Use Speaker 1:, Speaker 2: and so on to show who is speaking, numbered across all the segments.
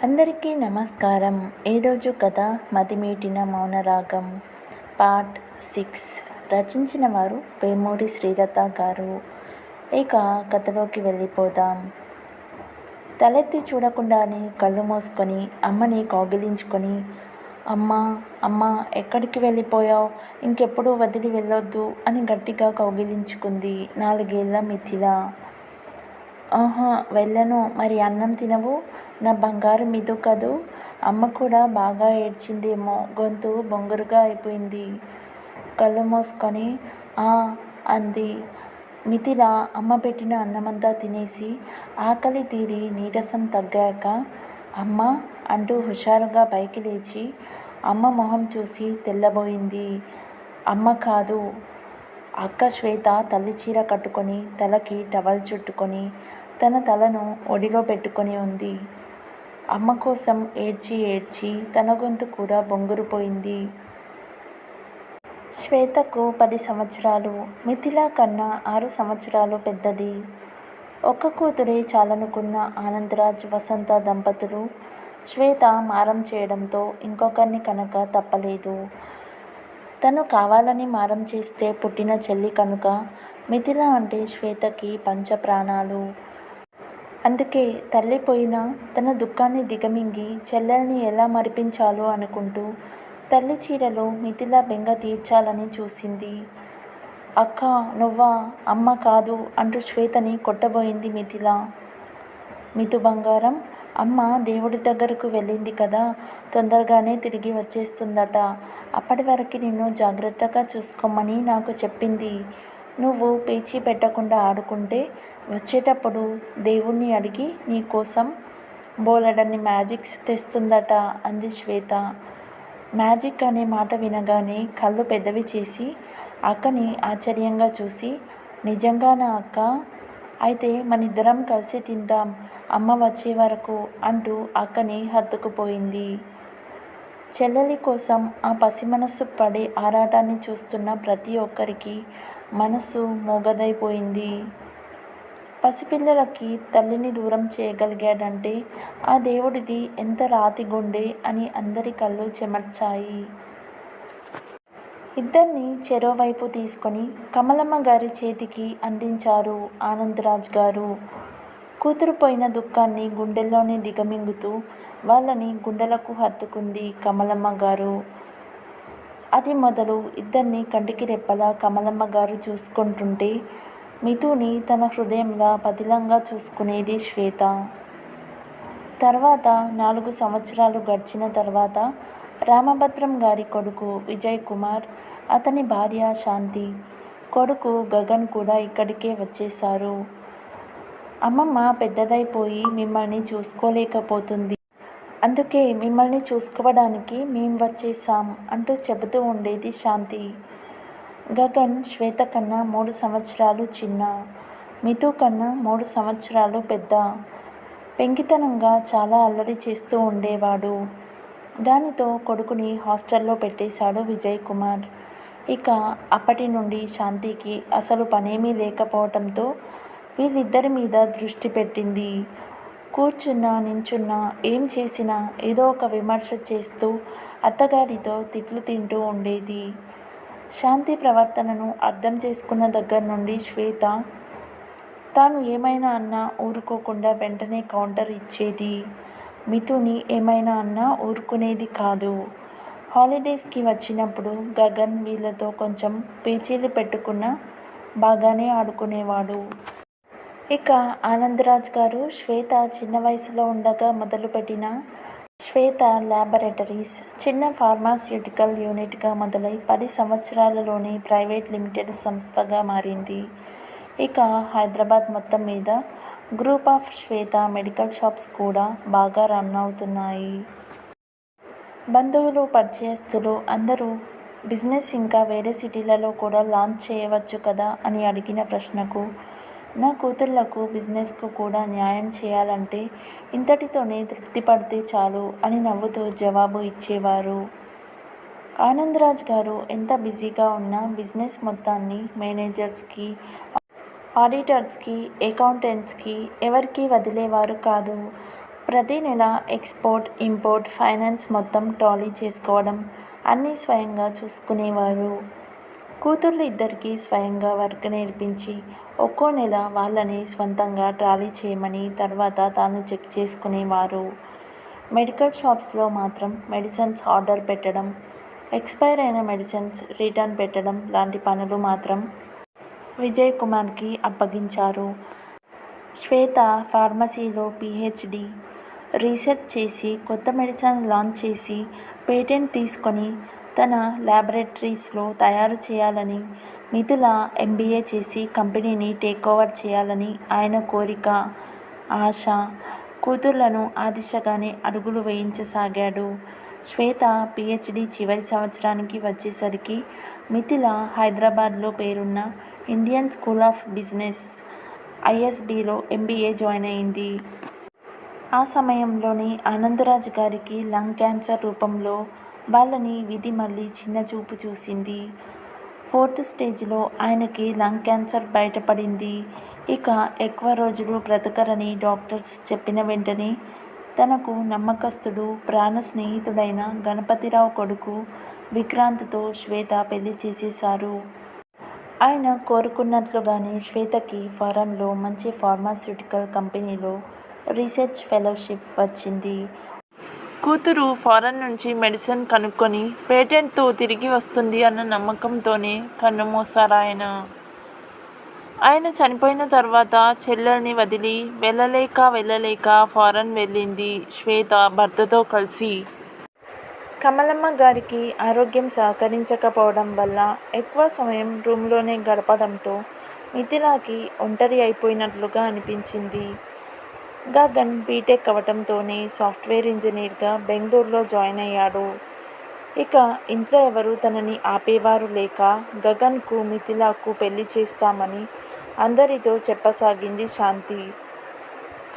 Speaker 1: అందరికీ నమస్కారం. ఈరోజు కథ మదిమీటిన మౌనరాగం పార్ట్ 6 రచించిన వారు వేమూరి శ్రీలత గారు. ఇక కథలోకి వెళ్ళిపోదాం. తలెత్తి చూడకుండానే కళ్ళు మూసుకొని అమ్మని కౌగిలించుకొని, అమ్మా అమ్మా ఎక్కడికి వెళ్ళిపోయావు, ఇంకెప్పుడు వదిలి వెళ్ళొద్దు అని గట్టిగా కౌగిలించుకుంది 4 ఏళ్ల మిథిల. ఆహా వెళ్ళను. మరి అన్నం తినవు? నా బంగారు మిదు కదూ. అమ్మ కూడా బాగా ఏడ్చిందేమో, గొంతు బొంగురుగా అయిపోయింది. కళ్ళు మూసుకొని ఆ అంది మిథిల. అమ్మ పెట్టిన అన్నమంతా తినేసి ఆకలి తీరి నీరసం తగ్గాక అమ్మ అంటూ హుషారుగా పైకి లేచి అమ్మ మొహం చూసి తెల్లబోయింది. అమ్మ కాదు, అక్క శ్వేత తల్లి చీర కట్టుకొని తలకి టవల్ చుట్టుకొని తన తలను ఒడిలో పెట్టుకొని ఉంది. అమ్మ కోసం ఏడ్చి ఏడ్చి తన గొంతు కూడా బొంగురుపోయింది. శ్వేతకు 10 సంవత్సరాలు, మిథిల కన్నా 6 సంవత్సరాలు పెద్దది. ఒక్క కూతురే చాలనుకున్న ఆనందరాజ్ వసంత దంపతులు శ్వేత మారం చేయడంతో ఇంకొకరిని కనుక తప్పలేదు. తను కావాలని మారం చేస్తే పుట్టిన చెల్లి కనుక మిథిల అంటే శ్వేతకి పంచప్రాణాలు. అందుకే తల్లి పోయినా తన దుఃఖాన్ని దిగమింగి చెల్లెల్ని ఎలా మరిపించాలో అనుకుంటూ తల్లి చీరలో మిథిల బెంగ తీర్చాలని చూసింది. అక్క నువ్వా, అమ్మ కాదు అంటూ శ్వేతని కొట్టబోయింది మిథిల. మిథు బంగారం, అమ్మ దేవుడి దగ్గరకు వెళ్ళింది కదా, తొందరగానే తిరిగి వచ్చేస్తుందట. అప్పటి వరకు నిన్ను జాగ్రత్తగా చూసుకోమని నాకు చెప్పింది. నువ్వు పేచీ పెట్టకుండా ఆడుకుంటే వచ్చేటప్పుడు దేవుణ్ణి అడిగి నీకోసం బోలెడన్ని మ్యాజిక్స్ తెస్తుందట అంది శ్వేత. మ్యాజిక్ అనే మాట వినగానే కళ్ళు పెద్దవి చేసి అక్కని ఆశ్చర్యంగా చూసి, నిజంగానా అక్క? అయితే మనిద్దరం కలిసి తిందాం అమ్మ వచ్చే వరకు అంటూ అక్కని హత్తుకుపోయింది. చెల్లెలి కోసం ఆ పసి మనస్సు పడే ఆరాటాన్ని చూస్తున్న ప్రతి ఒక్కరికి మనస్సు మోగదైపోయింది. పసిపిల్లలకి తల్లిని దూరం చేయగలిగాడంటే ఆ దేవుడిది ఎంత రాతి గుండె అని అందరి కళ్ళు చెమర్చాయి. ఇద్దరిని చెరోవైపు తీసుకొని కమలమ్మ గారి చేతికి అందించారు ఆనందరాజ్ గారు. కూతురు పోయిన దుఃఖాన్ని గుండెల్లోనే దిగమింగుతూ వాళ్ళని గుండెలకు హత్తుకుంది కమలమ్మ గారు. అది మొదలు ఇద్దరిని కంటికి రెప్పలా కమలమ్మ గారు చూసుకుంటుంటే మిథుని తన హృదయంలా పదిలంగా చూసుకునేది శ్వేత. తర్వాత 4 సంవత్సరాలు గడిచిన తర్వాత రామభద్రం గారి కొడుకు విజయ్ కుమార్, అతని భార్య శాంతి, కొడుకు గగన్ కూడా ఇక్కడికే వచ్చేశారు. అమ్మమ్మ పెద్దదైపోయి మిమ్మల్ని చూసుకోలేకపోతుంది, అందుకే మిమ్మల్ని చూసుకోవడానికి మేం వచ్చేసాం అంటూ చెబుతూ ఉండేది శాంతి. గగన్ శ్వేత కన్నా 3 సంవత్సరాలు చిన్న, మిథు కన్నా 3 సంవత్సరాలు పెద్ద. పెంకితనంగా చాలా అల్లరి చేస్తూ ఉండేవాడు. దానితో కొడుకుని హాస్టల్లో పెట్టేశాడు విజయ్ కుమార్. ఇక అప్పటి నుండి శాంతికి అసలు పనేమీ లేకపోవటంతో వీళ్ళిద్దరి మీద దృష్టి పెట్టింది. కూర్చున్నా నించున్నా ఏం చేసినా ఏదో ఒక విమర్శ చేస్తూ అత్తగారితో తిట్లు తింటూ ఉండేది. శాంతి ప్రవర్తనను అర్థం చేసుకున్న దగ్గర నుండి శ్వేత తాను ఏమైనా అన్నా ఊరుకోకుండా వెంటనే కౌంటర్ ఇచ్చేది. మిథుని ఏమైనా అన్నా ఊరుకునేది కాదు. హాలిడేస్కి వచ్చినప్పుడు గగన్ వీళ్ళతో కొంచెం పేచీలు పెట్టుకున్నా బాగానే ఆడుకునేవాడు. ఇక ఆనందరాజ్ గారు శ్వేత చిన్న వయసులో ఉండగా మొదలుపెట్టిన శ్వేత ల్యాబొరేటరీస్ చిన్న ఫార్మాస్యూటికల్ యూనిట్గా మొదలై 10 సంవత్సరాలలోనే ప్రైవేట్ లిమిటెడ్ సంస్థగా మారింది. ఇక హైదరాబాద్ మొత్తం మీద group of Shweta medical shops కూడా బాగా రన్ అవుతున్నాయి. బంధువులు పరిచయస్తులు అందరూ బిజినెస్ ఇంకా వేరే సిటీలలో కూడా లాంచ్ చేయవచ్చు కదా అని అడిగిన ప్రశ్నకు, నా కూతుళ్లకు బిజినెస్కు కూడా న్యాయం చేయాలంటే ఇంతటితోనే తృప్తి పడితే చాలు అని నవ్వుతూ జవాబు ఇచ్చేవారు. ఆనందరాజ్ గారు ఎంత బిజీగా ఉన్నా బిజినెస్ మొత్తాన్ని మేనేజర్స్కి, ఆడిటర్స్కి, అకౌంటెంట్స్కి ఎవరికీ వదిలేవారు కాదు. ప్రతి నెల ఎక్స్‌పోర్ట్, ఇంపోర్ట్, ఫైనాన్స్ మొత్తం టాలీ చేసుకోవడం అన్నీ స్వయంగా చూసుకునేవారు. కూతుర్లు ఇద్దరికీ స్వయంగా వర్క్ నేర్పించి ఒక్కో నెల వాళ్ళని స్వంతంగా టాలీ చేయమని తర్వాత తాను చెక్ చేసుకునేవారు. మెడికల్ షాప్స్లో మాత్రం మెడిసిన్స్ ఆర్డర్ పెట్టడం, ఎక్స్పైర్ అయిన మెడిసిన్స్ రిటర్న్ పెట్టడం లాంటి పనులు మాత్రం విజయ్ కుమార్కి అప్పగించారు. శ్వేత ఫార్మసీలో పీహెచ్డీ, రీసెర్చ్ చేసి కొత్త మెడిసిన్ లాంచ్ చేసి పేటెంట్ తీసుకొని తన ల్యాబొరేటరీస్లో తయారు చేయాలని, మిథుల ఎంబీఏ చేసి కంపెనీని టేకోవర్ చేయాలని ఆయన కోరిక, ఆశ. కూతుర్లను ఆ దిశగానే అడుగులు వేయించసాగాడు. శ్వేత పీహెచ్డీ చివరి సంవత్సరానికి వచ్చేసరికి మిథిల హైదరాబాద్లో పేరున్న ఇండియన్ స్కూల్ ఆఫ్ బిజినెస్ ఐఎస్బీలో ఎంబీఏ జాయిన్ అయింది. ఆ సమయంలోనే ఆనందరాజ్ గారికి లంగ్ క్యాన్సర్ రూపంలో వాళ్ళని విధి మళ్ళీ చిన్నచూపు చూసింది. 4th స్టేజ్లో ఆయనకి లంగ్ క్యాన్సర్ బయటపడింది. ఇక ఎక్కువ రోజులు బ్రతకరని డాక్టర్స్ చెప్పిన వెంటనే తనకు నమ్మకస్తుడు, ప్రాణ స్నేహితుడైన గణపతిరావు కొడుకు విక్రాంత్తో శ్వేత పెళ్లి చేసేశారు. ఆయన కోరుకున్నట్లుగానే శ్వేతకి ఫారెన్లో మంచి ఫార్మాస్యూటికల్ కంపెనీలో రీసెర్చ్ ఫెలోషిప్ వచ్చింది. కూతురు ఫారెన్ నుంచి మెడిసిన్ కనుక్కొని పేటెంట్తో తిరిగి వస్తుంది అన్న నమ్మకంతోనే కన్నుమూశారాయన. ఆయన చనిపోయిన తర్వాత చెల్లెల్ని వదిలి వెళ్ళలేక ఫారెన్ వెళ్ళింది శ్వేత భర్తతో కలిసి. కమలమ్మ గారికి ఆరోగ్యం సహకరించకపోవడం వల్ల ఎక్కువ సమయం రూమ్లోనే గడపడంతో మిథిలాకి ఒంటరి అయిపోయినట్లుగా అనిపించింది. గగన్ బీటెక్ అవడంతోనే సాఫ్ట్వేర్ ఇంజనీర్గా బెంగళూరులో జాయిన్ అయ్యాడు. ఇక ఇంట్లో ఎవరూ తనని ఆపేవారు లేక గగన్కు మిథిలాకు పెళ్లి చేస్తామని అందరితో చెప్పసాగింది శాంతి.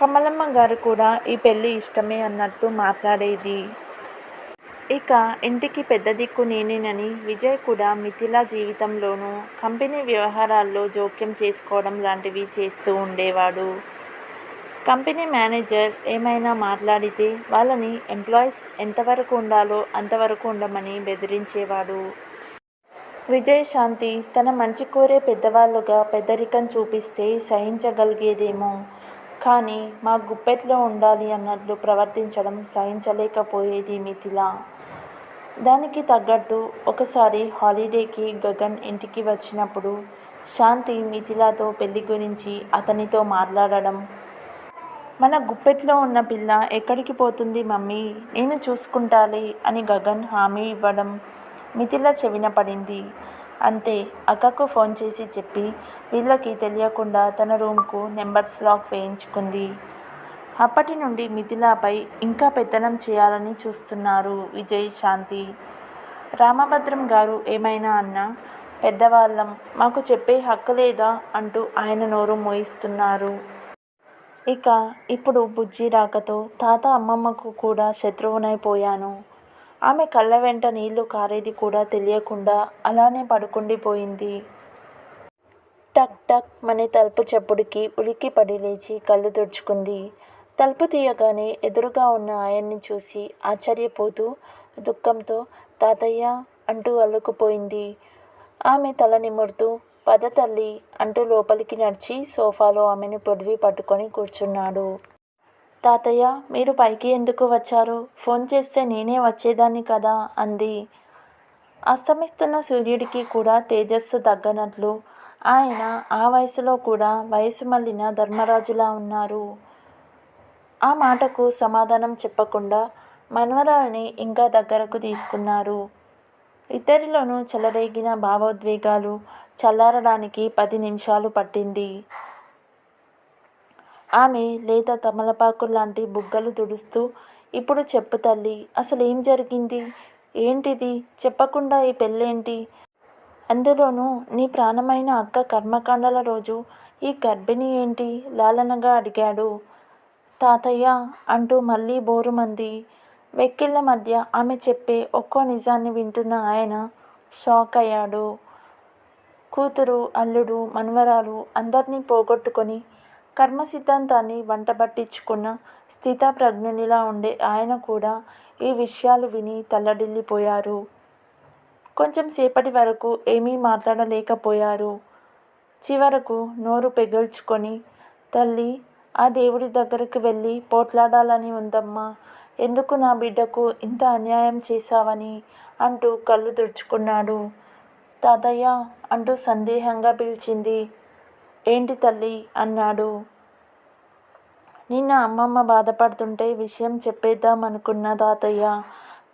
Speaker 1: కమలమ్మ గారు కూడా ఈ పెళ్లి ఇష్టమే అన్నట్టు మాట్లాడేది. ఇక ఇంటికి పెద్ద దిక్కు నేనేనని విజయ్ కూడా మిథిల జీవితంలోనూ కంపెనీ వ్యవహారాల్లో జోక్యం చేసుకోవడం లాంటివి చేస్తూ ఉండేవాడు. కంపెనీ మేనేజర్ ఏమైనా మాట్లాడితే వాళ్ళని ఎంప్లాయీస్ ఎంతవరకు ఉండాలో అంతవరకు ఉండమని బెదిరించేవాడు. విజయ్ శాంతి తన మంచి కోరే పెద్దవాళ్ళుగా పెద్దరికం చూపిస్తే సహించగలిగేదేమో కానీ మా గుప్పెట్లో ఉండాలి అన్నట్లు ప్రవర్తించడం సహించలేకపోయేది మిథిల. దానికి తగ్గట్టు ఒకసారి హాలిడేకి గగన్ ఇంటికి వచ్చినప్పుడు శాంతి మిథిలతో పెళ్లి గురించి అతనితో మాట్లాడడం, మన గుప్పెట్లో ఉన్న పిల్ల ఎక్కడికి పోతుంది మమ్మీ, నేను చూసుకుంటాలే అని గగన్ హామీ ఇవ్వడం మిథిల చెవిన పడింది. అంతే, అక్కకు ఫోన్ చేసి చెప్పి వీళ్ళకి తెలియకుండా తన రూమ్కు నెంబర్స్ లాక్ వేయించుకుంది. అప్పటి నుండి మిథిలపై ఇంకా పెత్తనం చేయాలని చూస్తున్నారు విజయ్, శాంతి. రామభద్రం గారు ఏమైనా అన్నా పెద్దవాళ్ళం, మాకు చెప్పే హక్కు లేదా అంటూ ఆయన నోరు మోయిస్తున్నారు. ఇక ఇప్పుడు బుజ్జి రాకతో తాత అమ్మమ్మకు కూడా శత్రువునైపోయాను. ఆమె కళ్ళ వెంట నీళ్లు కారేది కూడా తెలియకుండా అలానే పడుకుండిపోయింది. టక్ టక్ మనే తలుపు చప్పుడుకి ఉలిక్కిపడి లేచి కళ్ళు తుడుచుకుంది. తలుపు తీయగానే ఎదురుగా ఉన్న ఆయన్ని చూసి ఆశ్చర్యపోతూ దుఃఖంతో తాతయ్య అంటూ అల్లుకుపోయింది. ఆమె తల నిమురుతూ పద తల్లి అంటూ లోపలికి నడిచి సోఫాలో ఆమెను పొదివి పట్టుకొని కూర్చున్నాడు. తాతయ్య, మీరు పైకి ఎందుకు వచ్చారు? ఫోన్ చేస్తే నేనే వచ్చేదాన్ని కదా అంది. అస్తమిస్తున్న సూర్యుడికి కూడా తేజస్సు తగ్గనట్లు ఆయన ఆ వయసులో కూడా వయసు మళ్ళిన ధర్మరాజులా ఉన్నారు. ఆ మాటకు సమాధానం చెప్పకుండా మనవరాల్ని ఇంకా దగ్గరకు తీసుకున్నారు. ఇద్దరిలోనూ చెలరేగిన భావోద్వేగాలు చల్లారడానికి 10 నిమిషాలు పట్టింది. ఆమె లేత తమలపాకుల్లాంటి బుగ్గలు తుడుస్తూ ఇప్పుడు చెప్పు తల్లి, అసలేం జరిగింది? ఏంటిది? చెప్పకుండా ఈ పెళ్ళేంటి? అందులోనూ నీ ప్రాణమైన అక్క కర్మకాండల రోజు ఈ గర్భిణి ఏంటి? లాలనగా అడిగాడు. తాతయ్య అంటూ మళ్ళీ బోరుమంది. వెక్కిళ్ళ మధ్య ఆమె చెప్పే ఒక్కో నిజాన్ని వింటున్న ఆయన షాక్ అయ్యాడు. కూతురు, అల్లుడు, మనవరాలు అందర్నీ పోగొట్టుకొని కర్మ సిద్ధాంతాన్ని వంటబట్టించుకున్న స్థితప్రజ్ఞునిలా ఉండే ఆయన కూడా ఈ విషయాలు విని తల్లడిల్లిపోయారు. కొంచెం సేపటి వరకు ఏమీ మాట్లాడలేకపోయారు. చివరకు నోరు పెగల్చుకొని, తల్లి, ఆ దేవుడి దగ్గరకు వెళ్ళి పోట్లాడాలని ఉందమ్మా. ఎందుకు నా బిడ్డకు ఇంత అన్యాయం చేశావని అంటూ కళ్ళు తుడుచుకున్నాడు. తాతయ్య అంటూ సందేహంగా పిలిచింది. ఏంటి తల్లి అన్నాడు. నిన్న అమ్మమ్మ బాధపడుతుంటే విషయం చెప్పేద్దామనుకున్నా తాతయ్య.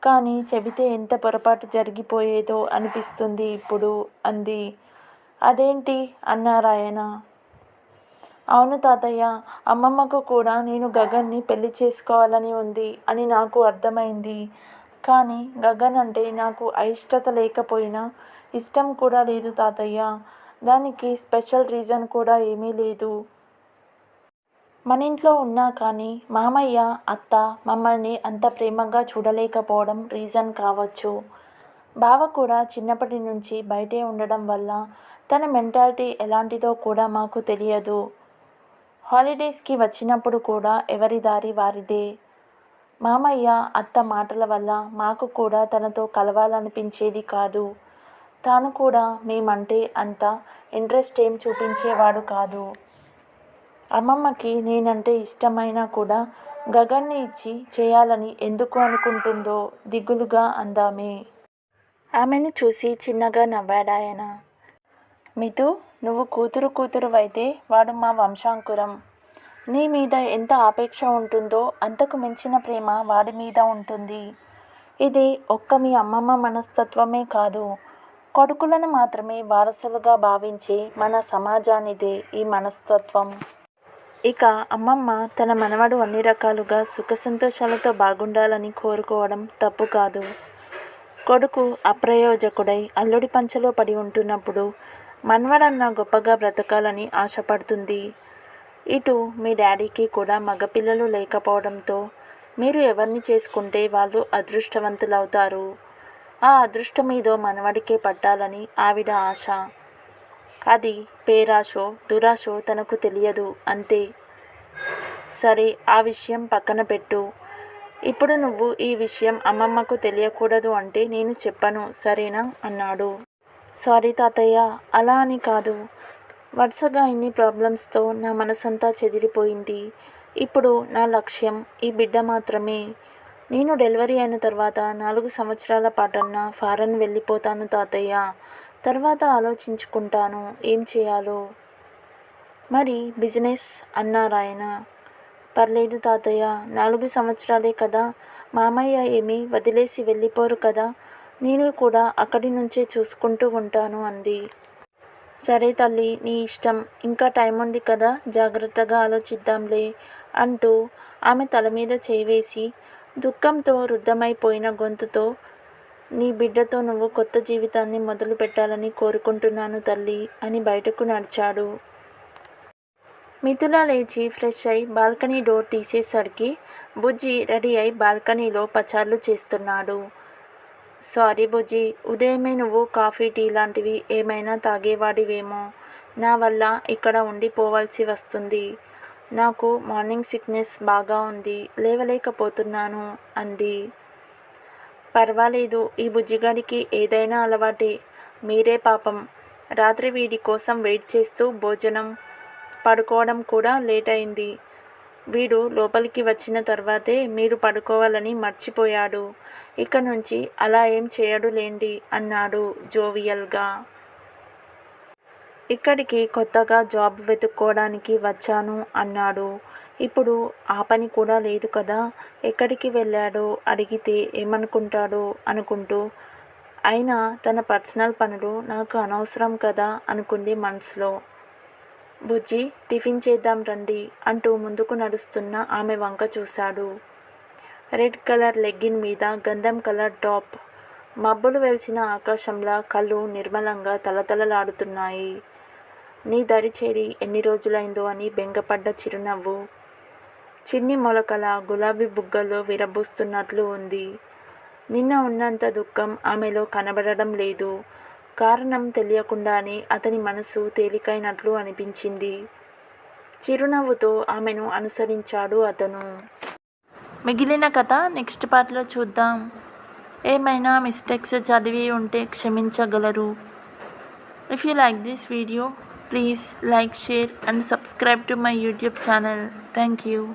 Speaker 1: కానీ చెబితే ఎంత పొరపాటు జరిగిపోయేదో అనిపిస్తుంది ఇప్పుడు అంది. అదేంటి అన్నారాయన. అవును తాతయ్య, అమ్మమ్మకు కూడా నేను గగన్ని పెళ్లి చేసుకోవాలని ఉంది అని నాకు అర్థమైంది. కానీ గగన్ అంటే నాకు అయిష్టత లేకపోయినా ఇష్టం కూడా లేదు తాతయ్య. దానికి స్పెషల్ రీజన్ కూడా ఏమీ లేదు. మనింట్లో ఉన్నా కానీ మామయ్య, అత్త మమ్మల్ని అంత ప్రేమగా చూడలేకపోవడం రీజన్ కావచ్చు. బావ కూడా చిన్నప్పటి నుంచి బయటే ఉండడం వల్ల తన మెంటాలిటీ ఎలాంటిదో కూడా మాకు తెలియదు. హాలిడేస్కి వచ్చినప్పుడు కూడా ఎవరి దారి వారిదే. మామయ్య, అత్త మాటల వల్ల మాకు కూడా తనతో కలవాలనిపించేది కాదు. తాను కూడా మేమంటే అంత ఇంట్రెస్ట్ ఏం చూపించేవాడు కాదు. అమ్మమ్మకి నేనంటే ఇష్టమైనా కూడా గగన్ని ఇచ్చి చేయాలని ఎందుకు అనుకుంటుందో దిగులుగా అందామె. ఆమెను చూసి చిన్నగా నవ్వాడాయన. మితు, నువ్వు కూతురువైతే వాడు మా వంశాంకురం. నీ మీద ఎంత ఆపేక్ష ఉంటుందో అంతకు మించిన ప్రేమ వాడి మీద ఉంటుంది. ఇది ఒక్క మీ అమ్మమ్మ మనస్తత్వమే కాదు, కొడుకులను మాత్రమే వారసులుగా భావించే మన సమాజానిదే ఈ మనస్తత్వం. ఇక అమ్మమ్మ తన మనవడు అన్ని రకాలుగా సుఖ సంతోషాలతో బాగుండాలని కోరుకోవడం తప్పు కాదు. కొడుకు అప్రయోజకుడై అల్లుడి పంచలో పడి ఉంటున్నప్పుడు మనవడన్న గొప్పగా బ్రతకాలని ఆశపడుతుంది. ఇటు మీ డాడీకి కూడా మగపిల్లలు లేకపోవడంతో మీరు ఎవరిని చేసుకుంటే వాళ్ళు అదృష్టవంతులవుతారు. ఆ అదృష్టమేదో మనవడికే పట్టాలని ఆవిడ ఆశ. అది పేరాశో దురాశో తనకు తెలియదు అంతే. సరే, ఆ విషయం పక్కన పెట్టు. ఇప్పుడు నువ్వు ఈ విషయం అమ్మమ్మకు తెలియకూడదు అంటే నేను చెప్పను, సరేనా అన్నాడు. సారీ తాతయ్య, అలా అని కాదు. వరుసగా ఇన్ని ప్రాబ్లమ్స్తో నా మనసంతా చెదిరిపోయింది. ఇప్పుడు నా లక్ష్యం ఈ బిడ్డ మాత్రమే. నేను డెలివరీ అయిన తర్వాత 4 సంవత్సరాల పాటన్నా ఫారెన్ వెళ్ళిపోతాను తాతయ్య. తర్వాత ఆలోచించుకుంటాను ఏం చేయాలో. మరి బిజినెస్ అన్నారాయన. పర్లేదు తాతయ్య, 4 సంవత్సరాలే కదా, మామయ్య ఏమీ వదిలేసి వెళ్ళిపోరు కదా, నేను కూడా అక్కడి నుంచే చూసుకుంటూ ఉంటాను అంది. సరే తల్లి, నీ ఇష్టం, ఇంకా టైం ఉంది కదా, జాగ్రత్తగా ఆలోచిద్దాంలే అంటూ ఆమె తల మీద చేయి వేసి దుఃఖంతో రుద్ధమైపోయిన గొంతుతో, నీ బిడ్డతో నువ్వు కొత్త జీవితాన్ని మొదలు పెట్టాలని కోరుకుంటున్నాను తల్లి అని బయటకు నడిచాడు. మిథుల లేచి ఫ్రెష్ అయి బాల్కనీ డోర్ తీసేసరికి బుజ్జి రెడీ అయి బాల్కనీలో పచార్లు చేస్తున్నాడు. సారీ బుజ్జి, ఉదయమే నువ్వు కాఫీ టీ లాంటివి ఏమైనా తాగేవాడివేమో. నా వల్ల ఇక్కడ ఉండిపోవాల్సి వస్తుంది. నాకు మార్నింగ్ సిక్నెస్ బాగా ఉంది, లేవలేకపోతున్నాను అంది. పర్వాలేదు, ఈ బుజ్జిగాడికి ఏదైనా అలవాటే. మీరే పాపం రాత్రి వీడి కోసం వెయిట్ చేస్తూ భోజనం పడుకోవడం కూడా లేట్ అయింది. వీడు లోపలికి వచ్చిన తర్వాతే మీరు పడుకోవాలని మర్చిపోయాడు. ఇక నుంచి అలా ఏం చేయడులేండి అన్నాడు జోవియల్గా. ఇక్కడికి కొత్తగా జాబ్ వెతుక్కోవడానికి వచ్చాను అన్నాడు. ఇప్పుడు ఆ పని కూడా లేదు కదా, ఎక్కడికి వెళ్ళాడో అడిగితే ఏమనుకుంటాడో అనుకుంటూ, అయినా తన పర్సనల్ పనులు నాకు అనవసరం కదా అనుకుంది మనసులో. బుజ్జి, టిఫిన్ చేద్దాం రండి అంటూ ముందుకు నడుస్తున్న ఆమె వంక చూశాడు. రెడ్ కలర్ లెగ్గిన్ మీద గంధం కలర్ టాప్, మబ్బులు వెలిసిన ఆకాశంలా కళ్ళు నిర్మలంగా తలతలలాడుతున్నాయి. నీ దరి చేరి ఎన్ని రోజులైందో అని బెంగపడ్డ చిరునవ్వు చిన్ని మొలకల గులాబీ బుగ్గల్లో విరబూస్తున్నట్లు ఉంది. నిన్న ఉన్నంత దుఃఖం ఆమెలో కనబడడం లేదు. కారణం తెలియకుండానే అతని మనసు తేలికైనట్లు అనిపించింది. చిరునవ్వుతో ఆమెను అనుసరించాడు అతను. మిగిలిన కథ నెక్స్ట్ పార్ట్లో చూద్దాం. ఏమైనా మిస్టేక్స్ చదివి ఉంటే క్షమించగలరు. If you like this video, please like, share and subscribe to my YouTube channel. Thank you.